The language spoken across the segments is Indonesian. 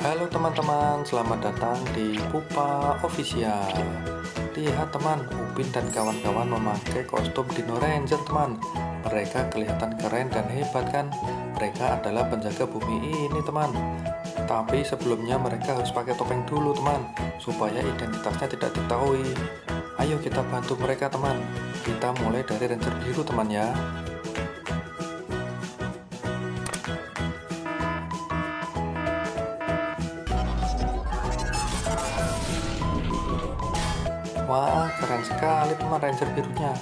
Halo teman-teman, selamat datang di Pupa Official. Lihat teman, Upin dan kawan-kawan memakai kostum Dino Ranger teman. Mereka kelihatan keren dan hebat kan? Mereka adalah penjaga bumi ini teman. Tapi sebelumnya mereka harus pakai topeng dulu teman, supaya identitasnya tidak diketahui. Ayo kita bantu mereka teman. Kita mulai dari Ranger biru teman ya. Wah, keren sekali teman Ranger birunya.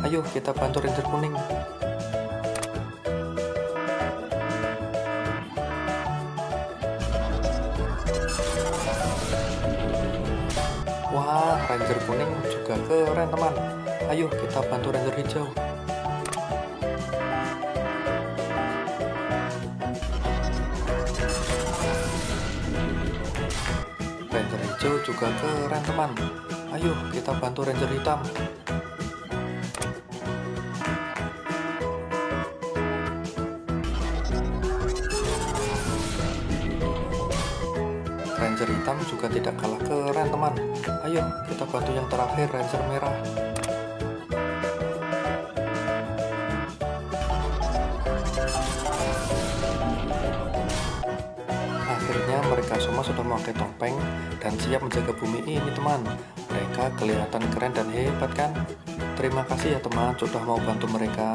Ayo kita bantu Ranger kuning. Wah, Ranger kuning juga keren teman. Ayo kita bantu Ranger hijau. Ranger hijau juga keren teman. Ayo kita bantu Ranger hitam. Ranger hitam juga tidak kalah keren teman. Ayo kita bantu yang terakhir Ranger merah. Akhirnya mereka semua sudah memakai topeng dan siap menjaga bumi ini teman. Mereka kelihatan keren dan hebat kan? Terima kasih ya teman sudah mau bantu mereka.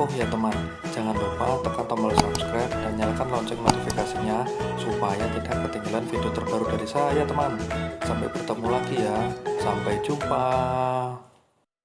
Oh ya teman, jangan lupa tekan tombol subscribe dan nyalakan lonceng notifikasinya supaya tidak ketinggalan video terbaru dari saya teman. Sampai bertemu lagi ya. Sampai jumpa.